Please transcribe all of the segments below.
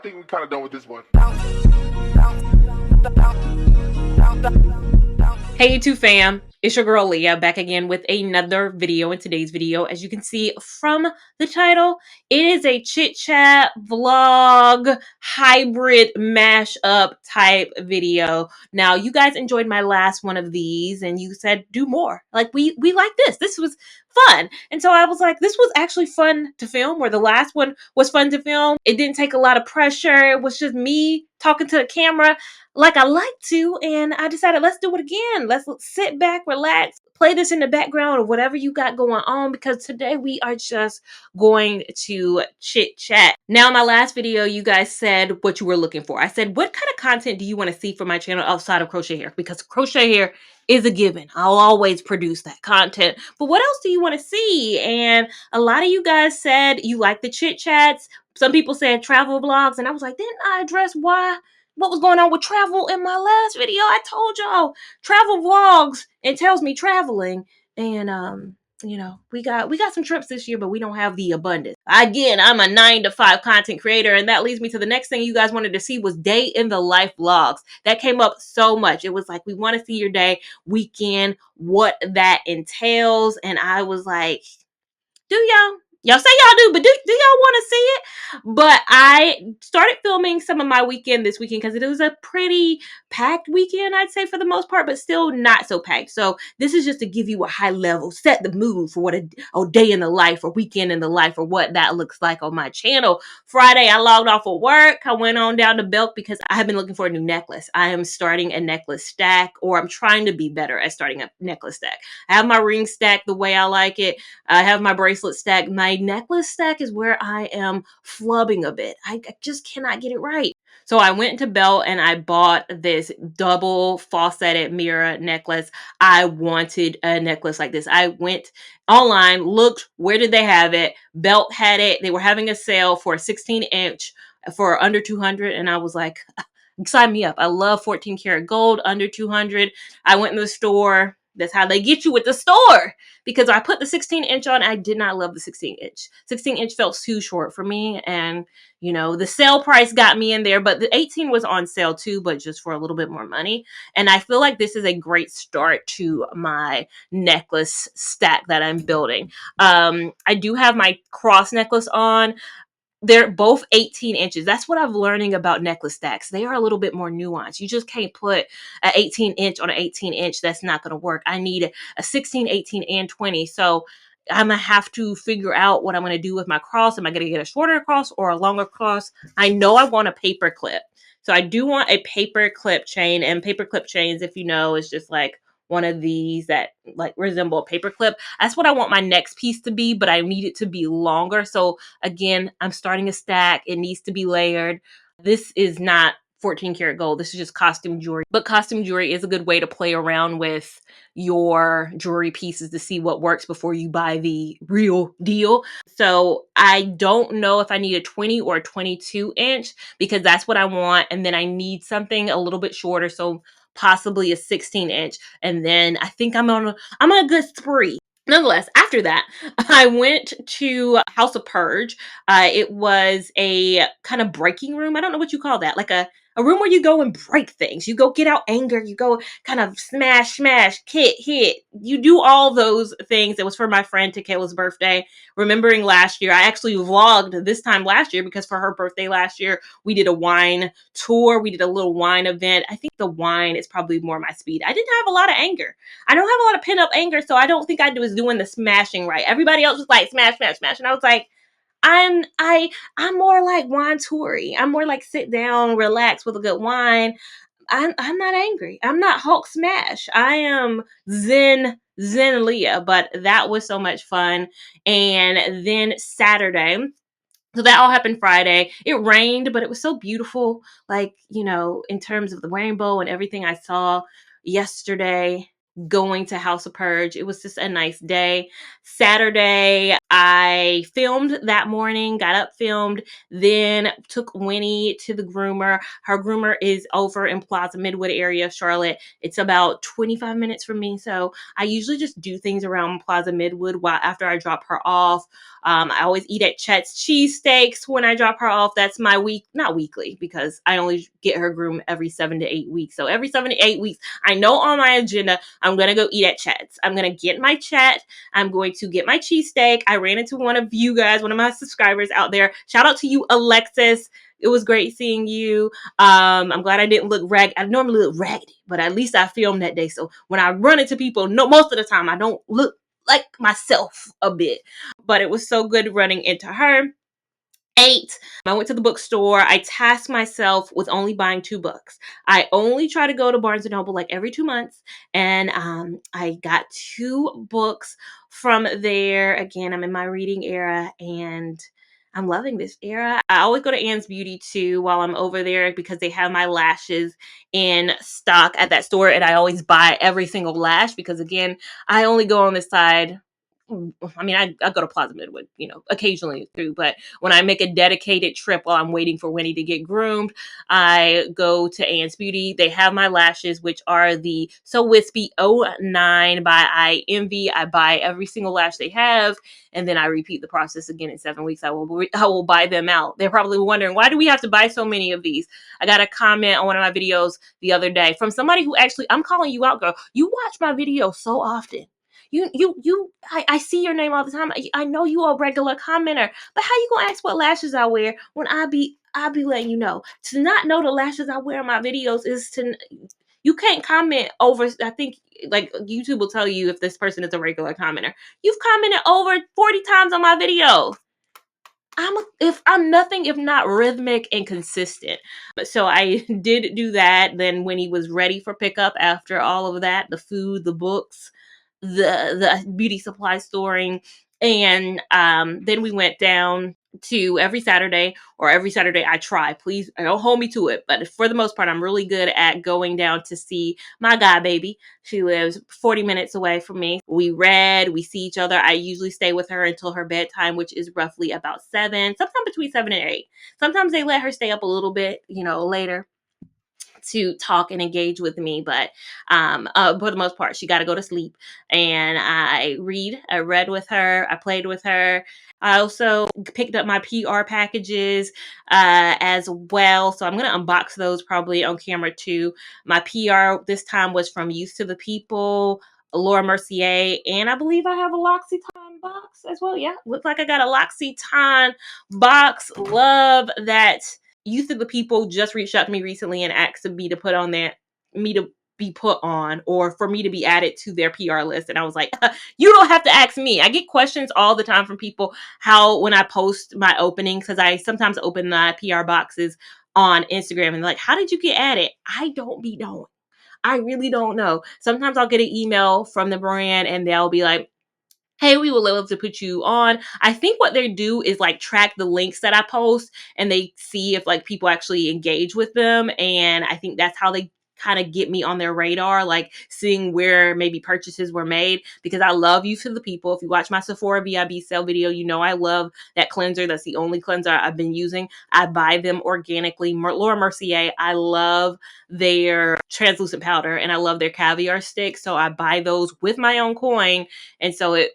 think we're kind of done with this one. Hey YouTube fam, it's your girl Leah back again with another video. In today's video, as you can see from the title, it is a chit chat vlog hybrid mashup type video. Now you guys enjoyed my last one of these and you said do more. Like we like this. This was fun. And so I was like, this was actually fun to film, where the last one was fun to film. It didn't take a lot of pressure. It was just me talking to the camera like I like to, and I decided let's do it again. Let's sit back, relax, play this in the background of whatever you got going on, because today we are just going to chit chat. Now, in my last video, you guys said what you were looking for. I said, what kind of content do you want to see from my channel outside of crochet hair? Because crochet hair is a given. I'll always produce that content. But what else do you want to see? And a lot of you guys said you like the chit chats. Some people said travel vlogs, and I was like, didn't I address what was going on with travel in my last video? I told y'all travel vlogs entails me traveling, and you know, we got some trips this year, but we don't have the abundance. Again, I'm a 9-to-5 content creator, and that leads me to the next thing you guys wanted to see was day in the life vlogs. That came up so much. It was like, we want to see your day, weekend, what that entails, and I was like, do y'all say y'all do, but do y'all want to see it? But I started filming some of my weekend this weekend because it was a pretty packed weekend, I'd say, for the most part, but still not so packed. So this is just to give you a high level, set the mood for what a day in the life or weekend in the life or what that looks like on my channel. Friday, I logged off of work. I went on down to Belk because I have been looking for a new necklace. I am starting a necklace stack, or I'm trying to be better at starting a necklace stack. I have my ring stack the way I like it. I have my bracelet stack. My necklace stack is where I am flubbing a bit. I just cannot get it right. So I went to Belk and I bought this double faceted mirror necklace. I wanted a necklace like this. I went online, looked, where did they have it? Belk had it. They were having a sale for a 16-inch for under $200, and I was like, sign me up. I love 14 karat gold under $200. I went in the store. That's how they get you with the store, because I put the 16-inch on. I did not love the 16-inch. 16-inch felt too short for me, and you know, the sale price got me in there, but the 18 was on sale too, but just for a little bit more money. And I feel like this is a great start to my necklace stack that I'm building. I do have my cross necklace on. They're both 18 inches. That's what I'm learning about necklace stacks. They are a little bit more nuanced. You just can't put an 18-inch on an 18-inch. That's not going to work. I need a 16, 18, and 20. So I'm going to have to figure out what I'm going to do with my cross. Am I going to get a shorter cross or a longer cross? I know I want a paper clip. So I do want a paper clip chain. And paper clip chains, if you know, is just like one of these that like resemble a paper clip. That's what I want my next piece to be, but I need it to be longer. So again, I'm starting a stack. It needs to be layered. This is not 14 karat gold. This is just costume jewelry. But costume jewelry is a good way to play around with your jewelry pieces to see what works before you buy the real deal. So I don't know if I need a 20 or a 22 inch, because that's what I want. And then I need something a little bit shorter. So possibly a 16-inch. And then I think I'm on a good spree. Nonetheless, after that, I went to House of Purge. It was a kind of breaking room. I don't know what you call that. Like a room where you go and break things. You go get out anger. You go kind of smash, hit. You do all those things. It was for my friend Tequela's birthday. Remembering last year, I actually vlogged this time last year because for her birthday last year, we did a wine tour. We did a little wine event. I think the wine is probably more my speed. I didn't have a lot of anger. I don't have a lot of pent-up anger, so I don't think I was doing the smashing right. Everybody else was like smash, and I was like, I'm more like wine toury. I'm more like sit down, relax with a good wine. I'm not angry. I'm not Hulk smash. I am Zen Leah. But that was so much fun. And then Saturday. So that all happened Friday. It rained, but it was so beautiful. Like, you know, in terms of the rainbow and everything I saw yesterday. going to House of Purge. It was just a nice day. Saturday, I filmed that morning, got up, filmed, then took Winnie to the groomer. Her groomer is over in Plaza Midwood area of Charlotte. It's about 25 minutes from me. So I usually just do things around Plaza Midwood while after I drop her off. I always eat at Chet's Cheesesteaks when I drop her off. That's my week, not weekly, because I only get her groomed every 7 to 8 weeks. So every 7 to 8 weeks, I know on my agenda, I'm going to go eat at Chet's. I'm going to get my Chet. I'm going to get my cheesesteak. I ran into one of you guys, one of my subscribers out there. Shout out to you, Alexis. It was great seeing you. I'm glad I didn't look raggedy. I normally look raggedy, but at least I filmed that day. So when I run into people, no, most of the time I don't look like myself a bit. But it was so good running into her. 8, I went to the bookstore. I tasked myself with only buying 2 books. I only try to go to Barnes and Noble like every 2 months. And I got 2 books from there. Again, I'm in my reading era and I'm loving this era. I always go to Ann's Beauty too while I'm over there because they have my lashes in stock at that store. And I always buy every single lash because, again, I only go on this side. I mean, I go to Plaza Midwood, occasionally through, but when I make a dedicated trip while I'm waiting for Winnie to get groomed, I go to Ann's Beauty. They have my lashes, which are the So Wispy '09 by I Envy. I buy every single lash they have, and then I repeat the process again in 7 weeks. I will buy them out. They're probably wondering, why do we have to buy so many of these? I got a comment on one of my videos the other day from somebody who actually, I'm calling you out, girl. You watch my videos so often. I see your name all the time. I know you a regular commenter, but how you gonna ask what lashes I wear when I be letting you know? To not know the lashes I wear in my videos is to, you can't comment over, I think like YouTube will tell you if this person is a regular commenter. You've commented over 40 times on my video. I'm nothing if not rhythmic and consistent. So I did do that. Then when he was ready for pickup after all of that, the food, the books, the beauty supply storing, and then we went down to every Saturday I try. Please don't hold me to it, but for the most part, I'm really good at going down to see my god baby. She lives 40 minutes away from me. We read, we see each other. I usually stay with her until her bedtime, which is roughly about 7, sometime between 7 and 8. Sometimes they let her stay up a little bit, later to talk and engage with me, but for the most part, she got to go to sleep. And I read with her, I played with her. I also picked up my PR packages as well, so I'm going to unbox those probably on camera too. My PR this time was from Youth to the People, Laura Mercier, and I believe I have a L'Occitane box as well. Yeah, looks like I got a L'Occitane box. Love that. Youth of the People just reached out to me recently and asked me to put on me to be put on, or for me to be added to their PR list. And I was like, you don't have to ask me. I get questions all the time from people when I post my openings, because I sometimes open my PR boxes on Instagram, and like, how did you get added? I don't be knowing. I really don't know. Sometimes I'll get an email from the brand and they'll be like, hey, we would love to put you on. I think what they do is like track the links that I post and they see if like people actually engage with them. And I think that's how they kind of get me on their radar, like seeing where maybe purchases were made, because I love Youth to the People. If you watch my Sephora VIB sale video, I love that cleanser. That's the only cleanser I've been using. I buy them organically. Laura Mercier, I love their translucent powder and I love their caviar sticks. So I buy those with my own coin. And so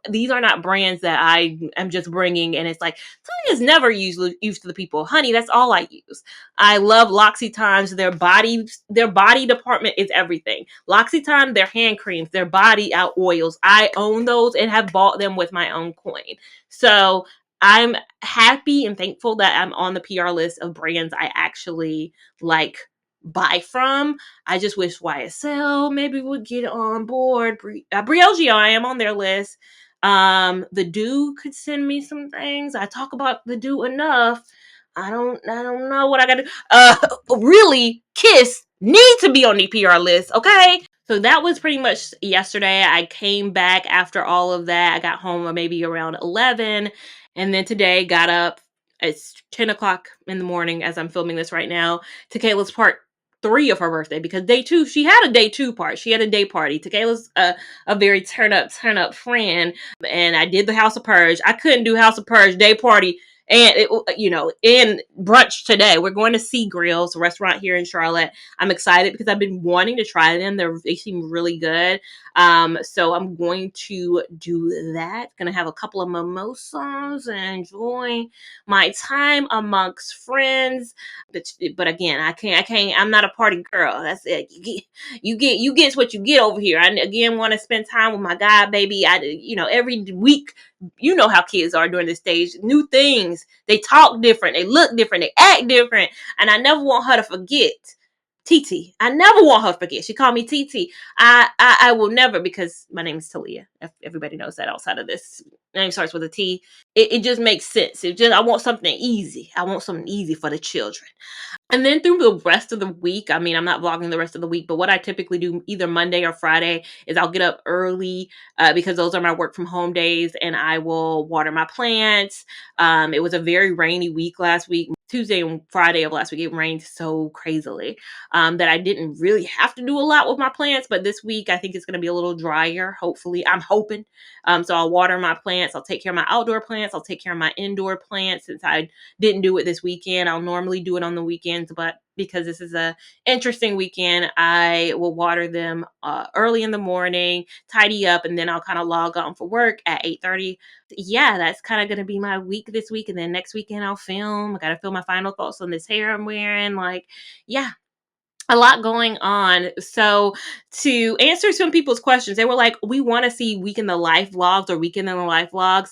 these are not brands that I am just bringing. And it's like, Tony is never used to the People. Honey, that's all I use. I love L'Occitane's. Their body department is everything. L'Occitane, their hand creams, their body out oils. I own those and have bought them with my own coin. So I'm happy and thankful that I'm on the PR list of brands I actually like buy from. I just wish YSL maybe would get on board. Briogeo, I am on their list. The Do could send me some things. I talk about the Do enough. I don't know what I gotta really Kiss need to be on the PR list, okay? So that was pretty much yesterday. I came back after all of that. I got home maybe around 11. And then today got up. It's 10 o'clock in the morning as I'm filming this right now to Kayla's 3 of her birthday, because day 2, she had a day 2 part. She had a day party. Tequela's a very turn up friend, and I did the House of Purge. I couldn't do House of Purge day party and in brunch today. We're going to Sea Grills, a restaurant here in Charlotte. I'm excited because I've been wanting to try them. They seem really good. So I'm going to do that. Gonna have a couple of mimosas and enjoy my time amongst friends. But again, I can't. I'm not a party girl. That's it. You get what you get over here. I again want to spend time with my guy, baby. Every week, you know how kids are during this stage. New things. They talk different. They look different. They act different. And I never want her to forget. TT. I never want her to forget. She called me TT. I will never, because my name is Talia. If everybody knows that outside of this. Name starts with a T. It just makes sense. I want something easy. I want something easy for the children. And then through the rest of the week, I mean, I'm not vlogging the rest of the week, but what I typically do either Monday or Friday is I'll get up early because those are my work from home days, and I will water my plants. It was a very rainy week last week. Tuesday and Friday of last week, it rained so crazily that I didn't really have to do a lot with my plants. But this week, I think it's going to be a little drier. Hopefully, I'm hoping. So I'll water my plants. I'll take care of my outdoor plants. I'll take care of my indoor plants. Since I didn't do it this weekend, I'll normally do it on the weekends. But because this is a interesting weekend, I will water them early in the morning, tidy up, and then I'll kind of log on for work at 8:30. Yeah, that's kind of going to be my week this week. And then next weekend I'll film. I got to film my final thoughts on this hair I'm wearing. Yeah, a lot going on. So to answer some people's questions, they were like, we want to see week in the life vlogs or weekend in the life vlogs.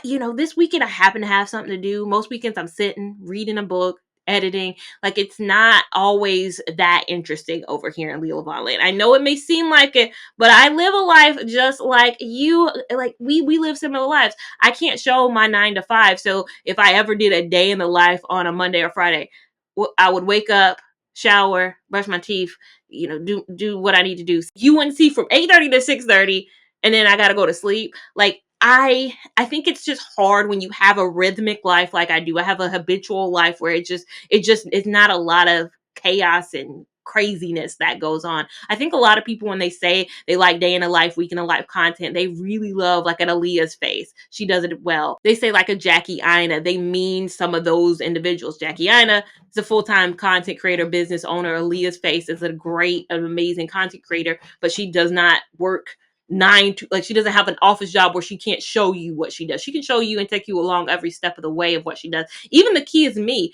This weekend I happen to have something to do. Most weekends I'm sitting, reading a book, editing. Like, it's not always that interesting over here in Lavon land. I know it may seem like it, but I live a life just like you. Like, we live similar lives. I can't show my 9 to 5. So if I ever did a day in the life on a Monday or Friday, I would wake up, shower, brush my teeth, do what I need to do. You wouldn't see from 8:30 to 6:30, and then I got to go to sleep. Like, I think it's just hard when you have a rhythmic life like I do. I have a habitual life where it's not a lot of chaos and craziness that goes on. I think a lot of people, when they say they like day in a life, week in a life content, they really love like an Aaliyah's face. She does it well. They say like a Jackie Ina. They mean some of those individuals. Jackie Ina is a full-time content creator, business owner. Aaliyah's face is an amazing content creator, but she does not work 9 to, like, she doesn't have an office job where she can't show you what she does. She can show you and take you along every step of the way of what she does. Even the Key is Me,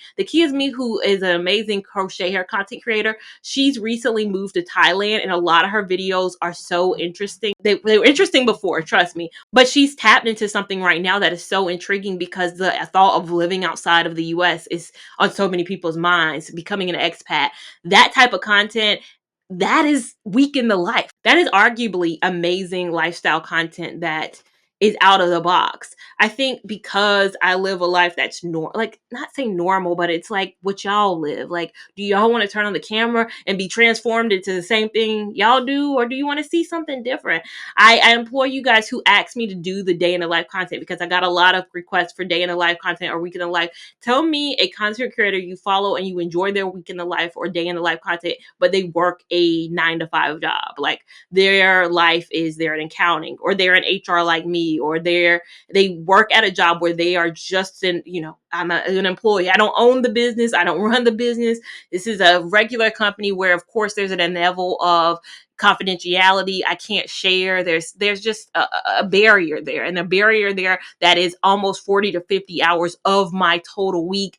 who is an amazing crochet hair content creator. She's recently moved to Thailand, and a lot of her videos are so interesting. They were interesting before, trust me, but she's tapped into something right now that is so intriguing because the thought of living outside of the US is on so many people's minds, becoming an expat. That type of content, that is week in the life. That is arguably amazing lifestyle content that is out of the box. I think because I live a life that's not saying normal, but it's like what y'all live. Like, do y'all want to turn on the camera and be transformed into the same thing y'all do? Or do you want to see something different? I implore you guys who asked me to do the day in the life content, because I got a lot of requests for day in the life content or week in the life. Tell me a content creator you follow and you enjoy their week in the life or day in the life content, but they work a 9 to 5 job. Like, their life is they're in accounting, or they're in HR like me, or they work at a job where they are just I'm an employee. I don't own the business. I don't run the business. This is a regular company where, of course, there's an level of confidentiality. I can't share. There's just a barrier there, and a barrier there that is almost 40 to 50 hours of my total week,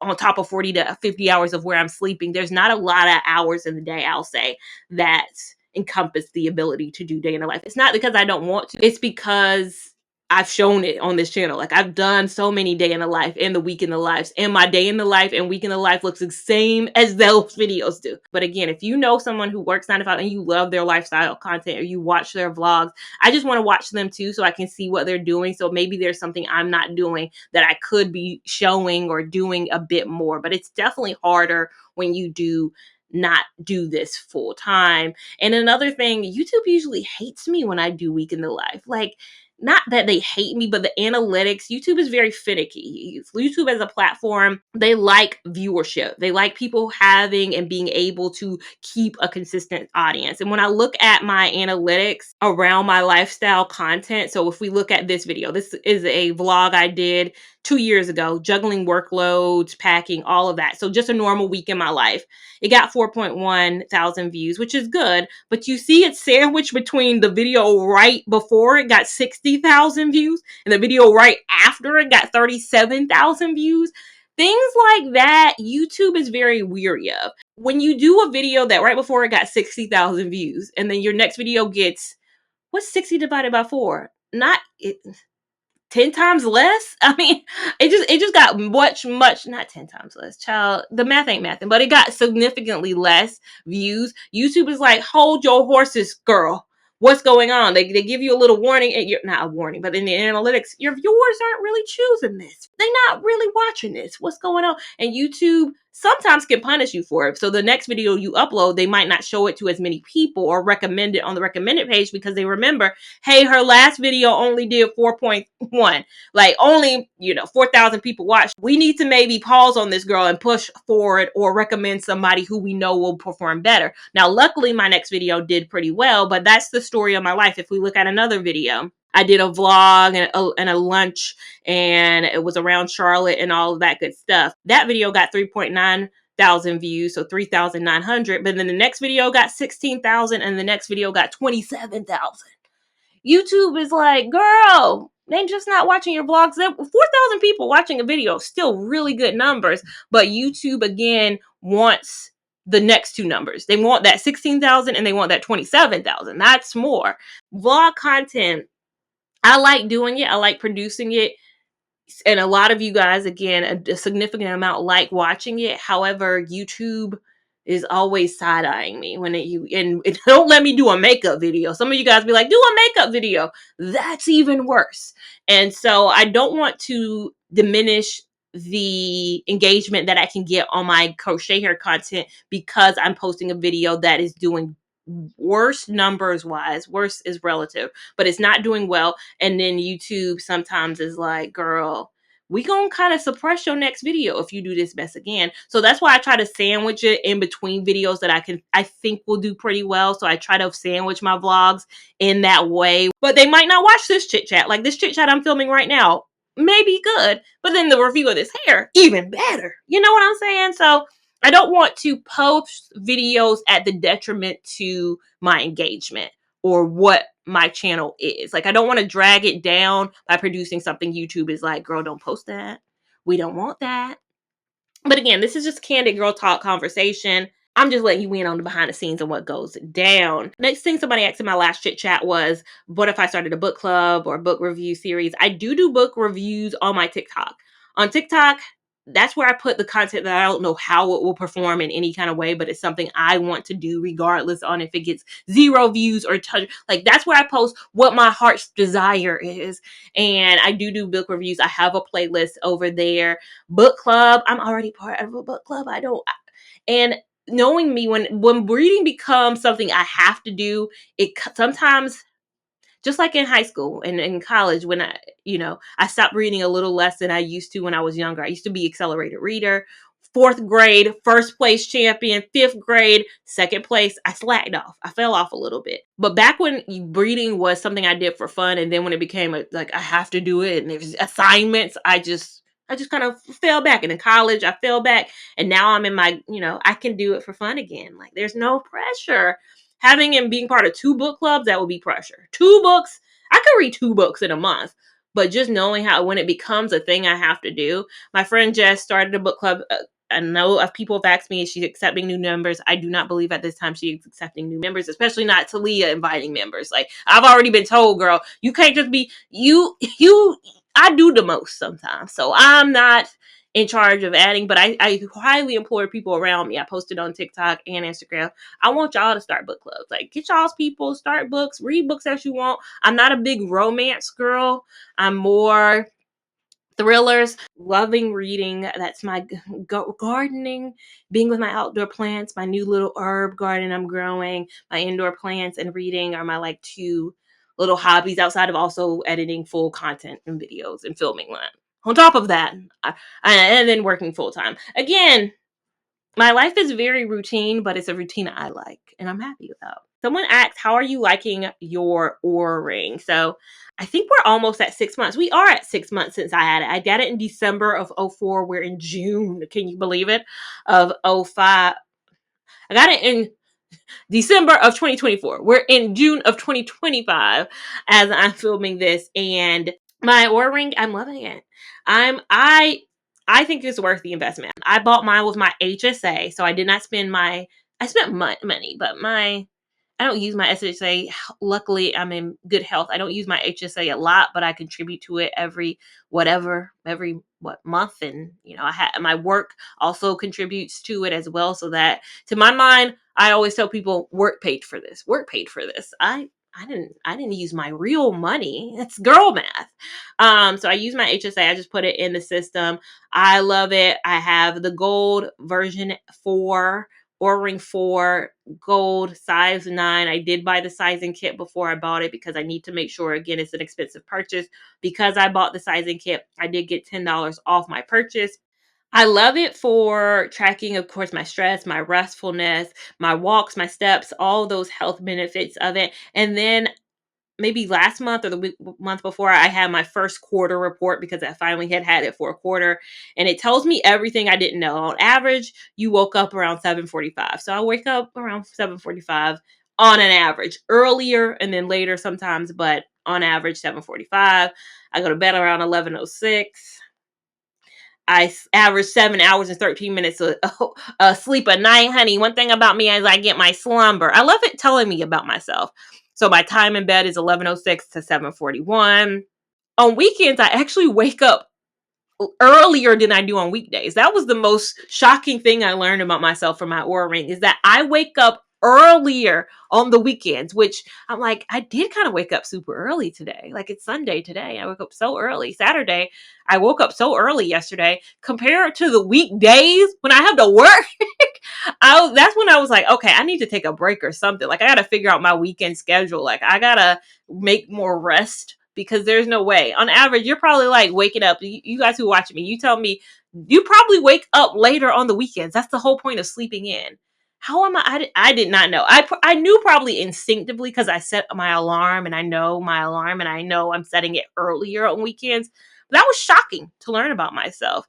on top of 40 to 50 hours of where I'm sleeping. There's not a lot of hours in the day, I'll say, that encompass the ability to do day in the life. It's not because I don't want to. It's because I've shown it on this channel. Like, I've done so many day in the life and the week in the lives, and my day in the life and week in the life looks the same as those videos do. But again, if you know someone who works 9 to 5 and you love their lifestyle content, or you watch their vlogs, I just want to watch them too, so I can see what they're doing. So maybe there's something I'm not doing that I could be showing or doing a bit more. But it's definitely harder when you do not do this full time. And another thing, YouTube usually hates me when I do week in the life. Like, not that they hate me, but the analytics, YouTube is very finicky. YouTube as a platform, they like viewership. They like people having and being able to keep a consistent audience. And when I look at my analytics around my lifestyle content, so if we look at this video, this is a vlog I did 2 years ago, juggling workloads, packing, all of that. So just a normal week in my life. It got 4.1 thousand views, which is good, but you see it's sandwiched between the video right before it got 60,000 views and the video right after it got 37,000 views. Things like that, YouTube is very weary of. When you do a video that right before it got 60,000 views and then your next video gets, what's 60 divided by 4? Not it. 10 times less. I mean, it just got much, not 10 times less. Child, the math ain't mathing, but it got significantly less views. YouTube is like, hold your horses, girl. What's going on? They give you a little warning, and you're not a warning, but in the analytics, your viewers aren't really choosing this. They're not really watching this. What's going on? And YouTube sometimes can punish you for it. So the next video you upload, they might not show it to as many people or recommend it on the recommended page because they remember, hey, her last video only did 4.1. Like only, 4,000 people watched. We need to maybe pause on this girl and push forward or recommend somebody who we know will perform better. Now, luckily, my next video did pretty well, but that's the story of my life. If we look at another video, I did a vlog and a lunch, and it was around Charlotte and all of that good stuff. That video got 3.9 thousand views, so 3,900. But then the next video got 16,000, and the next video got 27,000. YouTube is like, girl, they just not watching your vlogs. 4,000 people watching a video, still really good numbers. But YouTube, again, wants the next two numbers. They want that 16,000 and they want that 27,000. That's more. Vlog content, I like doing it. I like producing it. And a lot of you guys, again, a significant amount like watching it. However, YouTube is always side-eyeing me when it don't let me do a makeup video. Some of you guys be like, do a makeup video. That's even worse. And so I don't want to diminish the engagement that I can get on my crochet hair content because I'm posting a video that is doing worse numbers wise. Worse is relative, but it's not doing well. And then YouTube sometimes is like, girl, we gonna kind of suppress your next video if you do this mess again. So that's why I try to sandwich it in between videos that I think will do pretty well. So I try to sandwich my vlogs in that way, but they might not watch this chit chat. Like this chit chat I'm filming right now may be good, but then the review of this hair, even better. You know what I'm saying? So I don't want to post videos at the detriment to my engagement or what my channel is. Like, I don't want to drag it down by producing something YouTube is like, girl, don't post that. We don't want that. But again, this is just candid girl talk conversation. I'm just letting you in on the behind the scenes and what goes down. Next thing somebody asked in my last chit chat was, what if I started a book club or book review series? I do book reviews on my TikTok. On TikTok, that's where I put the content that I don't know how it will perform in any kind of way, but it's something I want to do regardless on if it gets 0 views or touch. Like that's where I post what my heart's desire is. And I do book reviews. I have a playlist over there. Book club, I'm already part of a book club. And knowing me, when reading becomes something I have to do, it sometimes, just like in high school and in college, when I stopped reading a little less than I used to when I was younger. I used to be accelerated reader. 4th grade, first place champion. 5th grade, 2nd place. I slacked off. I fell off a little bit. But back when reading was something I did for fun, and then when it became I have to do it, and there's assignments, I just kind of fell back. And in college, I fell back. And now I'm in my, I can do it for fun again. Like there's no pressure. Having and being part of 2 book clubs, that would be pressure. 2 books, I could read 2 books in a month. But just knowing how when it becomes a thing I have to do. My friend Jess started a book club. I know of people have asked me if she's accepting new members. I do not believe at this time she is accepting new members, especially not Talia inviting members. Like I've already been told, girl, you can't just be you. I do the most sometimes, so I'm not in charge of adding, but I highly implore people around me. I posted on TikTok and Instagram. I want y'all to start book clubs. Like get y'all's people, start books, read books as you want. I'm not a big romance girl. I'm more thrillers, loving reading. That's my gardening, being with my outdoor plants, my new little herb garden I'm growing, my indoor plants, and reading are my 2 little hobbies outside of also editing full content and videos and filming that. On top of that, and then working full time. Again, my life is very routine, but it's a routine I like and I'm happy about. Someone asked, how are you liking your Oura ring? So I think we're almost at 6 months. We are at 6 months since I had it. I got it in December of 04. We're in June. Can you believe it? Of 05. I got it in December of 2024. We're in June of 2025 as I'm filming this, and my Oura ring, I'm loving it. I think it's worth the investment. I bought mine with my HSA, so I did not spend I spent money, but I don't use my HSA. Luckily, I'm in good health. I don't use my HSA a lot, but I contribute to it every month, and my work also contributes to it as well. So that, to my mind, I always tell people, work paid for this. Work paid for this. I didn't use my real money. It's girl math. So I use my HSA. I just put it in the system. I love it. I have the gold version 4, Oura Ring 4, gold, size 9. I did buy the sizing kit before I bought it because I need to make sure, again, it's an expensive purchase. Because I bought the sizing kit, I did get $10 off my purchase. I love it for tracking, of course, my stress, my restfulness, my walks, my steps, all those health benefits of it. And then maybe last month or the month before, I had my first quarter report because I finally had it for a quarter, and it tells me everything I didn't know. On average, you woke up around 7:45. So I wake up around 7:45 on an average, earlier and then later sometimes, but on average 7:45. I go to bed around 11:06. I average 7 hours and 13 minutes of sleep a night, honey. One thing about me is I get my slumber. I love it telling me about myself. So my time in bed is 11:06 to 7:41. On weekends, I actually wake up earlier than I do on weekdays. That was the most shocking thing I learned about myself from my Oura ring, is that I wake up earlier on the weekends, which I'm like, I did kind of wake up super early today. Like, it's Sunday today. I woke up so early. Saturday, I woke up so early yesterday compared to the weekdays when I have to work. That's when I was like, okay, I need to take a break or something. Like, I got to figure out my weekend schedule. Like, I got to make more rest, because there's no way. On average, you're probably like waking up. You guys who watch me, you tell me you probably wake up later on the weekends. That's the whole point of sleeping in. How am I did not know. I knew probably instinctively because I set my alarm, and I know my alarm, and I know I'm setting it earlier on weekends. That was shocking to learn about myself.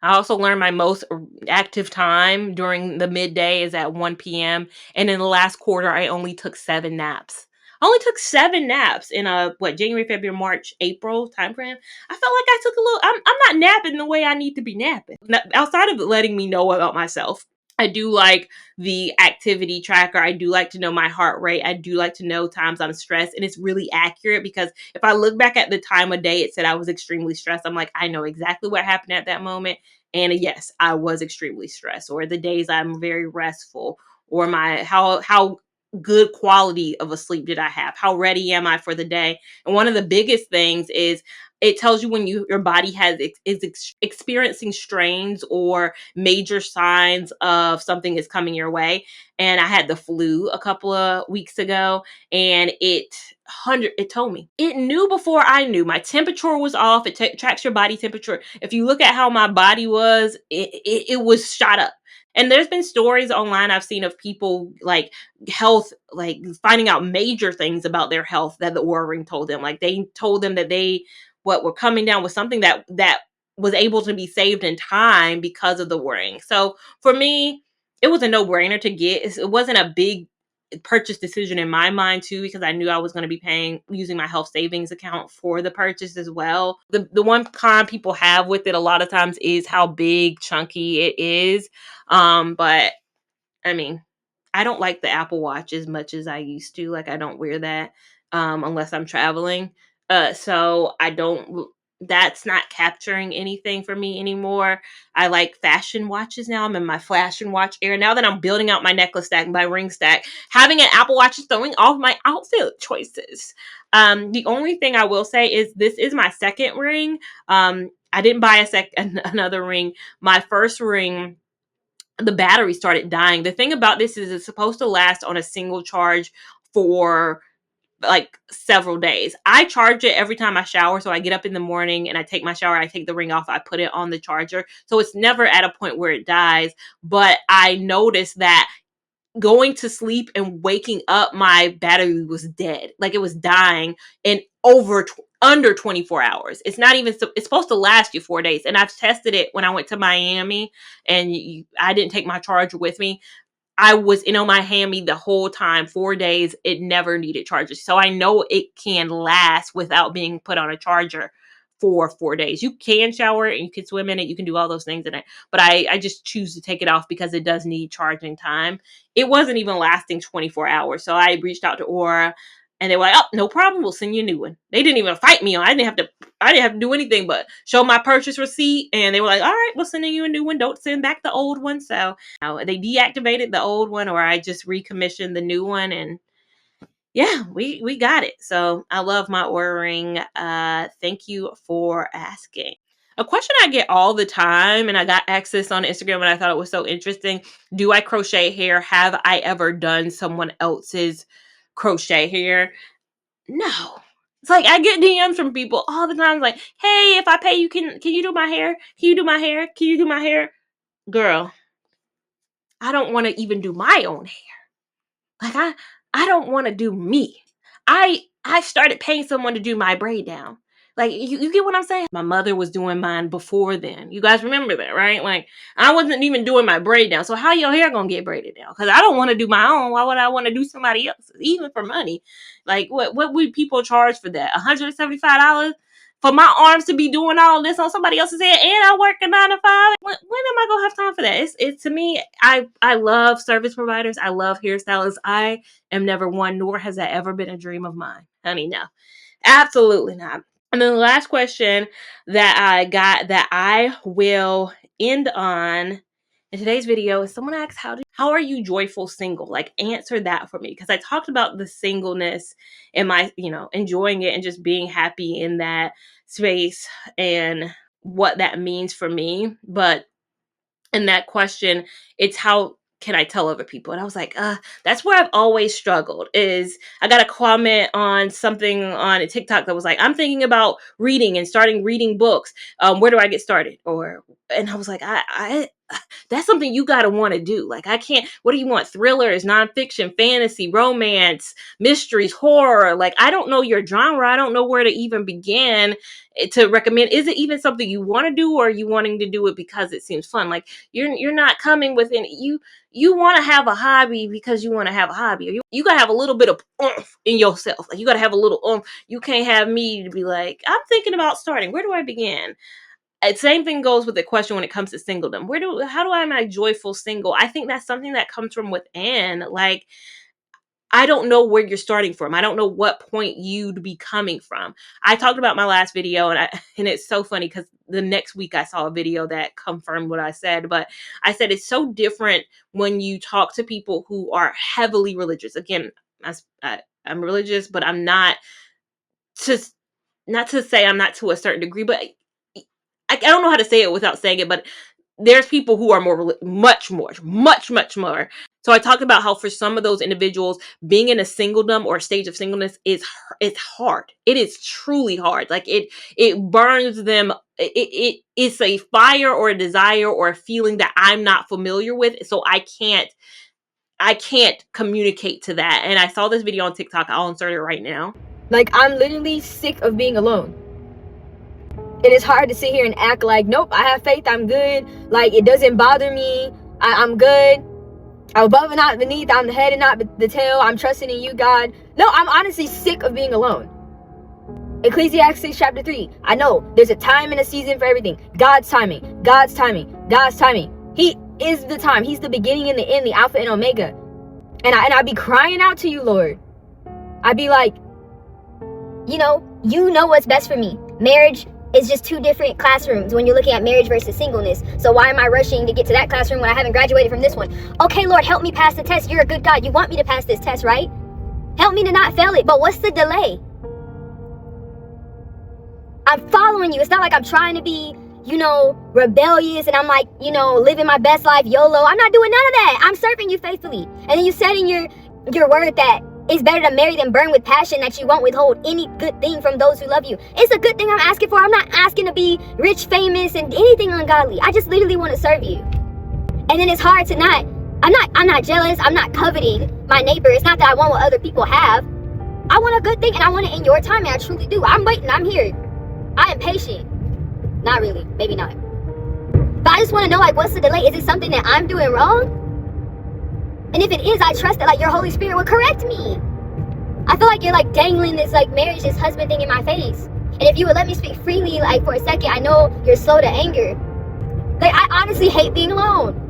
I also learned my most active time during the midday is at 1 p.m. And in the last quarter, I only took 7 naps. I only took 7 naps in January, February, March, April timeframe. I felt like I took a little. I'm not napping the way I need to be napping. Outside of letting me know about myself, I do like the activity tracker. I do like to know my heart rate. I do like to know times I'm stressed, and it's really accurate, because if I look back at the time of day it said I was extremely stressed, I'm like, I know exactly what happened at that moment. And yes, I was extremely stressed. Or the days I'm very restful, or my how good quality of a sleep did I have? How ready am I for the day? And one of the biggest things is it tells you when your body is experiencing strains or major signs of something is coming your way. And I had the flu a couple of weeks ago, and it told me. It knew before I knew. My temperature was off. It tracks your body temperature. If you look at how my body was, it was shot up. And there's been stories online I've seen of people like health, like finding out major things about their health that the Oura ring told them. Like, they told them that were coming down with something that was able to be saved in time because of the Oura ring. So for me, it was a no-brainer to get. It wasn't a big purchase decision in my mind too, because I knew I was going to be using my health savings account for the purchase as well. The one con people have with it a lot of times is how big, chunky it is. But I mean, I don't like the Apple Watch as much as I used to. Like, I don't wear that unless I'm traveling. So I don't. That's not capturing anything for me anymore. I like fashion watches now. I'm in my fashion watch era. Now that I'm building out my necklace stack, my ring stack, having an Apple Watch is throwing off my outfit choices. The only thing I will say is this is my second ring. I didn't buy another ring. My first ring, the battery started dying. The thing about this is it's supposed to last on a single charge for like several days. I charge it every time I shower. So I get up in the morning and I take my shower, I take the ring off, I put it on the charger. So it's never at a point where it dies. But I noticed that going to sleep and waking up, my battery was dead. Like it was dying in under 24 hours. It's not even, it's supposed to last you 4 days. And I've tested it when I went to Miami and I didn't take my charger with me. I was in Miami the whole time, 4 days. It never needed charges. So I know it can last without being put on a charger for 4 days. You can shower and you can swim in it. You can do all those things in it. But I just choose to take it off because it does need charging time. It wasn't even lasting 24 hours. So I reached out to Oura and they were like, oh, no problem. We'll send you a new one. They didn't even fight me on. I didn't have to do anything but show my purchase receipt. And they were like, all right, we'll send you a new one. Don't send back the old one. So they deactivated the old one, or I just recommissioned the new one. And yeah, we got it. So I love my Oura ring. Thank you for asking. A question I get all the time, and I got access on Instagram and I thought it was so interesting. Do I crochet hair? Have I ever done someone else's crochet hair? No. It's like I get DMs from people all the time like, hey, if I pay you, can you do my hair? Can you do my hair? Can you do my hair? Girl, I don't want to even do my own hair. Like I don't want to do me. I started paying someone to do my braid down. Like you get what I'm saying? My mother was doing mine before then. You guys remember that, right? Like I wasn't even doing my braid down. So how your hair gonna get braided down? Because I don't want to do my own. Why would I want to do somebody else's? Even for money. Like what would people charge for that? $175 for my arms to be doing all this on somebody else's head, and I work a 9 to 5. When am I gonna have time for that? It's to me, I love service providers. I love hairstylists. I am never one, nor has that ever been a dream of mine. Honey, no. Absolutely not. And then the last question that I got that I will end on in today's video is someone asks, how are you joyful single? Like answer that for me. Because I talked about the singleness and my, enjoying it and just being happy in that space and what that means for me. But in that question, it's how can I tell other people? And I was like, that's where I've always struggled. Is I got a comment on something on a TikTok that was like, I'm thinking about reading and starting reading books. Where do I get started? And I was like, I that's something you gotta want to do. Like I can't. What do you want? Thrillers, nonfiction, fantasy, romance, mysteries, horror. Like I don't know your genre. I don't know where to even begin to recommend. Is it even something you want to do, or are you wanting to do it because it seems fun? Like you're not coming within you. You want to have a hobby because you want to have a hobby. You got to have a little bit of oomph in yourself. Like you got to have a little oomph. You can't have me to be like, I'm thinking about starting. Where do I begin? Same thing goes with the question when it comes to singledom. How do I am I joyful single? I think that's something that comes from within. Like, I don't know where you're starting from. I don't know what point you'd be coming from. I talked about my last video and it's so funny because the next week I saw a video that confirmed what I said, but I said it's so different when you talk to people who are heavily religious. Again, I'm religious, but I'm not to say I'm not to a certain degree, but I don't know how to say it without saying it, but there's people who are much more. So I talked about how for some of those individuals, being in a singledom or a stage of singleness it's hard. It is truly hard. Like it burns them. It's a fire or a desire or a feeling that I'm not familiar with. So I can't communicate to that. And I saw this video on TikTok. I'll insert it right now. Like I'm literally sick of being alone. It is hard to sit here and act like, nope, I have faith, I'm good. Like, it doesn't bother me. I'm good. I'm above and not beneath. I'm the head and not the tail. I'm trusting in you, God. No, I'm honestly sick of being alone. Ecclesiastes chapter 3. I know there's a time and a season for everything. God's timing. God's timing. God's timing. He is the time. He's the beginning and the end, the Alpha and Omega. And I'd be crying out to you, Lord. I'd be like, you know what's best for me. Marriage is just two different classrooms when you're looking at marriage versus singleness. So why am I rushing to get to that classroom when I haven't graduated from this one? Okay, Lord, help me pass the test. You're a good God. You want me to pass this test, right? Help me to not fail it. But what's the delay? I'm following you. It's not like I'm trying to be, rebellious and I'm like, living my best life, YOLO. I'm not doing none of that. I'm serving you faithfully. And then you said in your word that It's better to marry than burn with passion that you won't withhold any good thing from those who love you. It's a good thing I'm asking for. I'm not asking to be rich, famous, and anything ungodly. I just literally want to serve you. And then it's hard to not, I'm not jealous. I'm not coveting my neighbor. It's not that I want what other people have. I want a good thing and I want it in your time, and I truly do. I'm waiting. I'm here. I am patient. Not really. Maybe not. But I just want to know, like, what's the delay? Is it something that I'm doing wrong? And if it is, I trust that, like, your Holy Spirit will correct me. I feel like you're, like, dangling this, like, marriage, this husband thing in my face. And if you would let me speak freely, like, for a second, I know you're slow to anger. Like, I honestly hate being alone.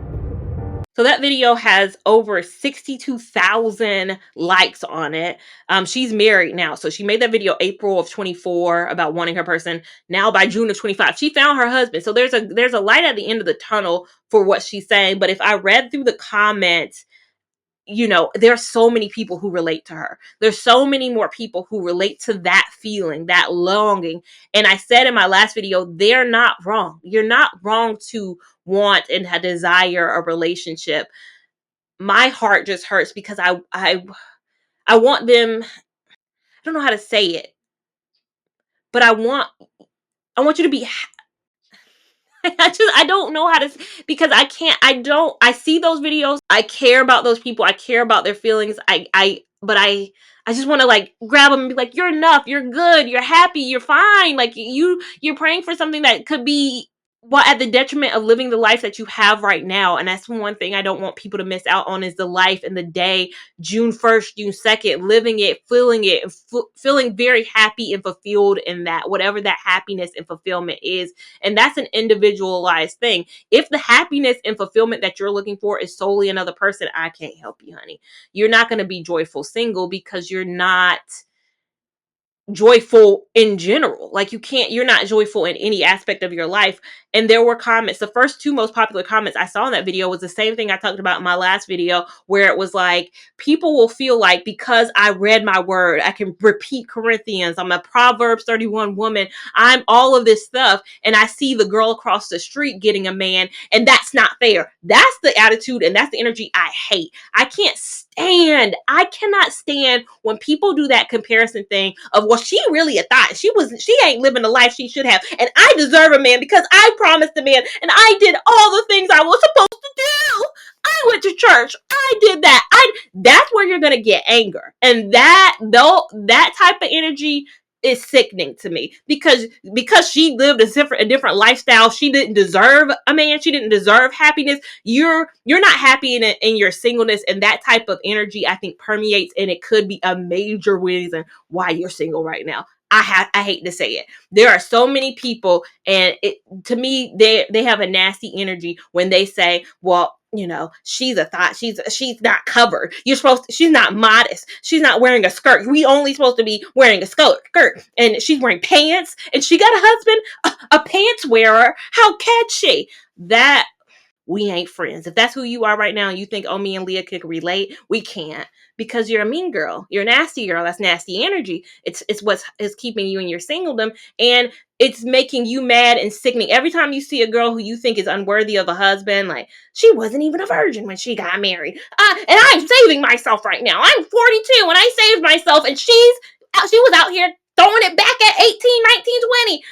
So that video has over 62,000 likes on it. She's married now. So she made that video April of 24 about wanting her person. Now by June of 25, she found her husband. So there's a light at the end of the tunnel for what she's saying. But if I read through the comments, you know, there are so many people who relate to her. There's so many more people who relate to that feeling, that longing. And I said in my last video, they're not wrong. You're not wrong to want and desire a relationship. My heart just hurts because I want them. I don't know how to say it, but I want you to be I don't know how to, because I see those videos. I care about those people. I care about their feelings. But I just want to, like, grab them and be like, you're enough. You're good. You're happy. You're fine. Like, you're praying for something that could be, well, at the detriment of living the life that you have right now. And that's one thing I don't want people to miss out on, is the life and the day, June 1st, June 2nd, living it, feeling it, and feeling very happy and fulfilled in that, whatever that happiness and fulfillment is. And that's an individualized thing. If the happiness and fulfillment that you're looking for is solely another person, I can't help you, honey. You're not going to be joyful single because you're not joyful in general. Like, you're not joyful in any aspect of your life. And there were comments. The first two most popular comments I saw in that video was the same thing I talked about in my last video, where it was like, people will feel like because I read my word, I can repeat Corinthians, I'm a Proverbs 31 woman, I'm all of this stuff, and I see the girl across the street getting a man, and that's not fair. That's the attitude and that's the energy I hate. I cannot stand when people do that comparison thing of, well, she really a thought. She ain't living the life she should have. And I deserve a man because I promised a man and I did all the things I was supposed to do. I went to church. I did that. That's where you're going to get anger. And that type of energy is sickening to me, because she lived a different lifestyle. She didn't deserve a man. She didn't deserve happiness. You're not happy in your singleness, and that type of energy, I think, permeates, and it could be a major reason why you're single right now. I hate to say it. There are so many people, and to me, they have a nasty energy when they say, well, you know, she's a thought. She's not covered. She's not modest. She's not wearing a skirt. We only supposed to be wearing a skirt. And she's wearing pants, and she got a husband, a pants wearer. How can she? That, we ain't friends. If that's who you are right now, and you think, oh, me and Leah could relate, we can't, because you're a mean girl. You're a nasty girl. That's nasty energy. It's what is keeping you in your singledom, and it's making you mad and sickening. Every time you see a girl who you think is unworthy of a husband, like, she wasn't even a virgin when she got married. And I'm saving myself right now. I'm 42 and I saved myself, and she was out here throwing it back at 18, 19, 20.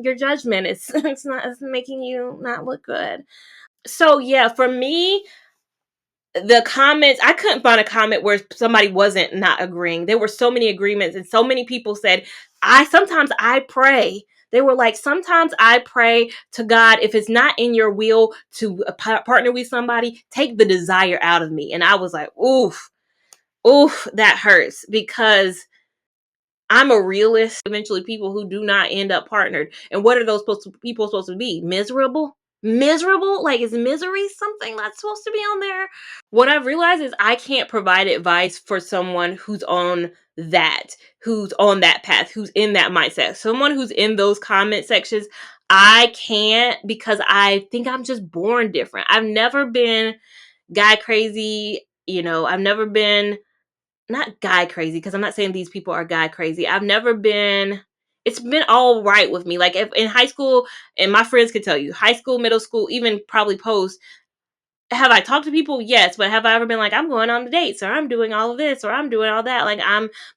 Your judgment it's making you not look good. So yeah, for me, the comments, I couldn't find a comment where somebody wasn't not agreeing. There were so many agreements, and so many people said, sometimes I pray. They were like, sometimes I pray to God, if it's not in your will to partner with somebody, take the desire out of me. And I was like, oof, that hurts, because I'm a realist. Eventually, people who do not end up partnered. And what are those people supposed to be? Miserable? Like, is misery something that's supposed to be on there? What I've realized is I can't provide advice for someone who's on that path, who's in that mindset. Someone who's in those comment sections, I can't, because I think I'm just born different. I've never been guy crazy. You know, I've never been, not guy crazy, because I'm not saying these people are guy crazy. It's been all right with me. Like, if in high school, and my friends could tell you, high school, middle school, even probably post, have I talked to people? Yes, but have I ever been like, I'm going on dates, or I'm doing all of this, or I'm doing all that? Like,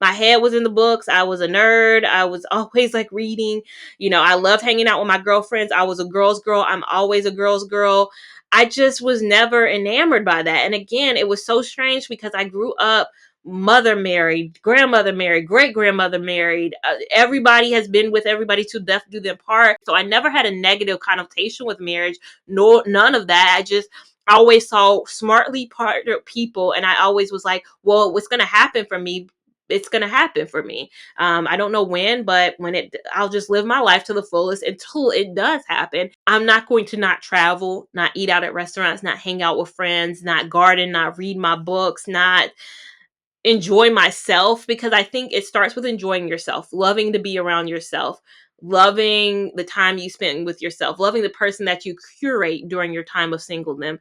my head was in the books. I was a nerd. I was always like reading. You know, I loved hanging out with my girlfriends. I was a girl's girl. I'm always a girl's girl. I just was never enamored by that. And again, it was so strange because I grew up mother married, grandmother married, great grandmother married. Everybody has been with everybody to death do them part. So I never had a negative connotation with marriage, nor none of that. I always saw smartly partnered people, and I always was like, well, what's going to happen for me? It's going to happen for me. I don't know when, but I'll just live my life to the fullest until it does happen. I'm not going to not travel, not eat out at restaurants, not hang out with friends, not garden, not read my books, not enjoy myself, because I think it starts with enjoying yourself, loving to be around yourself, loving the time you spend with yourself, loving the person that you curate during your time of singleness.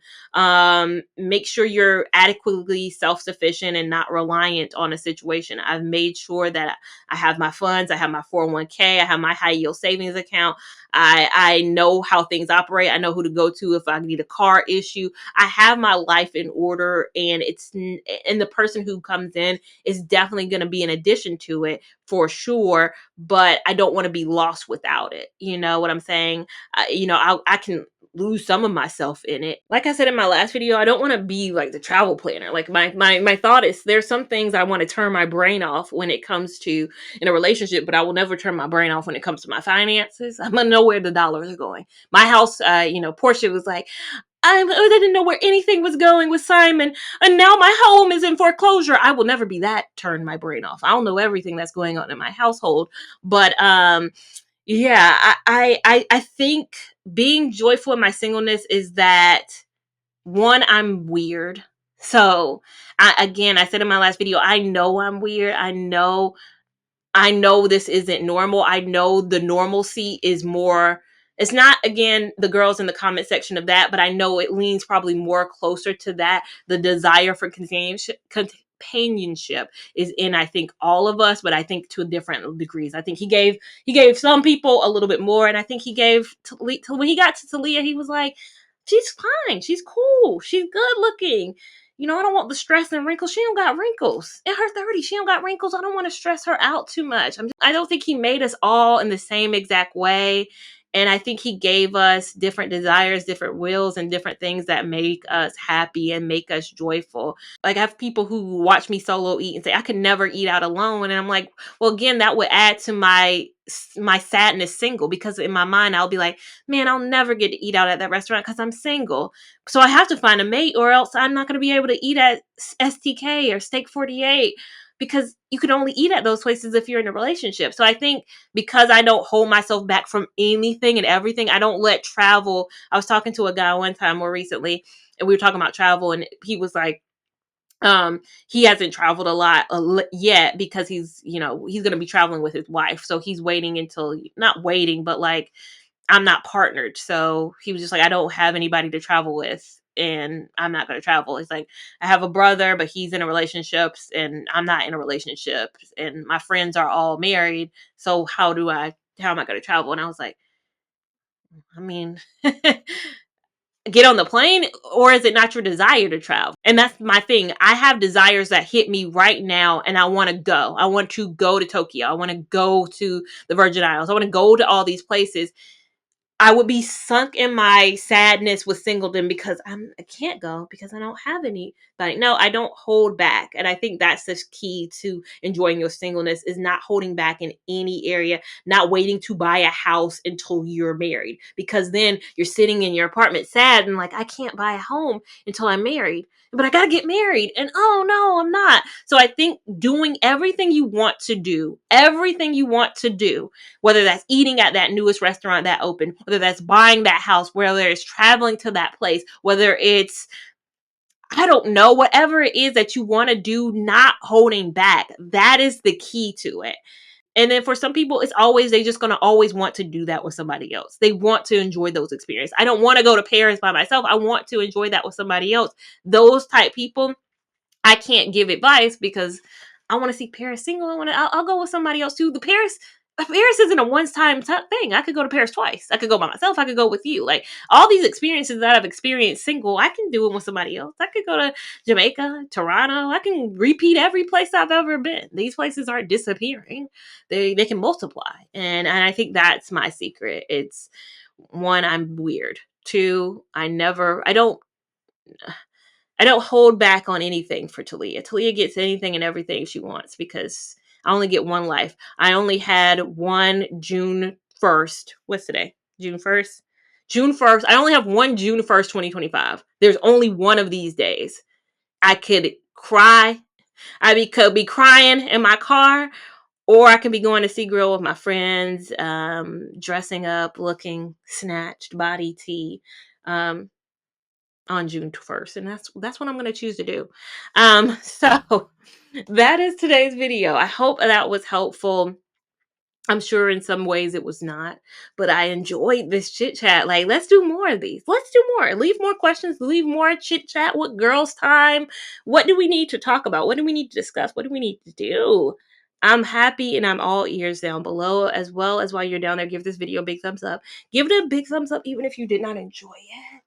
Make sure you're adequately self-sufficient and not reliant on a situation. I've made sure that I have my funds, I have my 401k, I have my high yield savings account. I know how things operate. I know who to go to if I need a car issue. I have my life in order, and the person who comes in is definitely going to be an addition to it for sure, but I don't want to be lost without it. You know what I'm saying? I can lose some of myself in it. Like I said in my last video, I don't want to be like the travel planner. Like my thought is, there's some things I want to turn my brain off when it comes to in a relationship, but I will never turn my brain off when it comes to my finances. I'm gonna know where the dollars are going. My house, Portia was like, I didn't know where anything was going with Simon, and now my home is in foreclosure. I will never be that. Turn my brain off. I don't know everything that's going on in my household, but yeah, I think being joyful in my singleness is that, one, I'm weird. So I said in my last video, I know I'm weird. I know this isn't normal. I know the normalcy is more, it's not, again, the girls in the comment section of that, but I know it leans probably more closer to that. The desire for companionship is in, I think, all of us, but I think to different degrees. I think he gave some people a little bit more, and I think he gave when he got to Talia, he was like, she's fine, she's cool, she's good looking. I don't want the stress and wrinkles. She don't got wrinkles. In her 30s, she don't got wrinkles. I don't want to stress her out too much. I don't think he made us all in the same exact way. And I think he gave us different desires, different wills, and different things that make us happy and make us joyful. Like, I have people who watch me solo eat and say, I could never eat out alone. And I'm like, well, again, that would add to my sadness single, because in my mind, I'll be like, man, I'll never get to eat out at that restaurant because I'm single. So I have to find a mate, or else I'm not going to be able to eat at STK or Steak 48, because you can only eat at those places if you're in a relationship. So I think because I don't hold myself back from anything and everything, I don't let travel. I was talking to a guy one time more recently, and we were talking about travel, and he was like, he hasn't traveled a lot yet, because he's going to be traveling with his wife. So he's waiting until, not waiting, but like, I'm not partnered. So he was just like, I don't have anybody to travel with, and I'm not going to travel. It's like, I have a brother, but he's in a relationship, and I'm not in a relationship, and my friends are all married. So how am I going to travel? And I was like, I mean, get on the plane, or is it not your desire to travel? And that's my thing. I have desires that hit me right now, and I want to go. I want to go to Tokyo. I want to go to the Virgin Islands. I want to go to all these places. I would be sunk in my sadness with singledom because I can't go because I don't have anybody. No, I don't hold back. And I think that's the key to enjoying your singleness, is not holding back in any area, not waiting to buy a house until you're married, because then you're sitting in your apartment sad and like, I can't buy a home until I'm married, but I got to get married. And oh no, I'm not. So I think doing everything you want to do, whether that's eating at that newest restaurant that opened, whether that's buying that house, whether it's traveling to that place, whether it's, I don't know, whatever it is that you want to do, not holding back. That is the key to it. And then for some people, it's always, they just going to always want to do that with somebody else. They want to enjoy those experiences. I don't want to go to Paris by myself. I want to enjoy that with somebody else. Those type people, I can't give advice because I want to see Paris single. I'll go with somebody else too. The Paris Paris isn't a one-time thing. I could go to Paris twice. I could go by myself. I could go with you. Like, all these experiences that I've experienced single, I can do it with somebody else. I could go to Jamaica, Toronto. I can repeat every place I've ever been. These places aren't disappearing. They can multiply. And I think that's my secret. It's, one, I'm weird. Two, I don't hold back on anything for Talia. Talia gets anything and everything she wants because I only get one life. I only had one June 1st. What's today? June 1st? June 1st. I only have one June 1st, 2025. There's only one of these days. I could cry. Could be crying in my car, or I could be going to see Grill with my friends, dressing up, looking snatched, body tea. On June 1st, and that's what I'm going to choose to do. So that is today's video. I hope that was helpful. I'm sure in some ways it was not, but I enjoyed this chit chat. Like, let's do more of these. Let's do more. Leave more questions. Leave more chit chat. What girls' time? What do we need to talk about? What do we need to discuss? What do we need to do? I'm happy and I'm all ears down below, as well as while you're down there, give this video a big thumbs up. Give it a big thumbs up even if you did not enjoy it.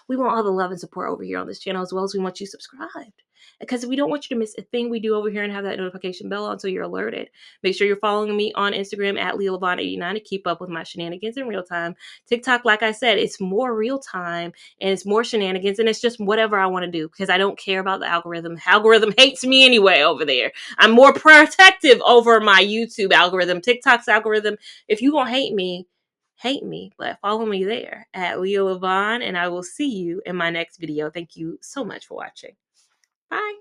We want all the love and support over here on this channel, as well as we want you subscribed, because we don't want you to miss a thing we do over here and have that notification bell on so you're alerted. Make sure you're following me on Instagram at Lavon89 to keep up with my shenanigans in real time. TikTok, like I said, it's more real time and it's more shenanigans, and it's just whatever I want to do because I don't care about the algorithm. The algorithm hates me anyway over there. I'm more protective over my YouTube algorithm. TikTok's algorithm, if you gonna hate me, but follow me there at Lavon, and I will see you in my next video. Thank you so much for watching. Bye.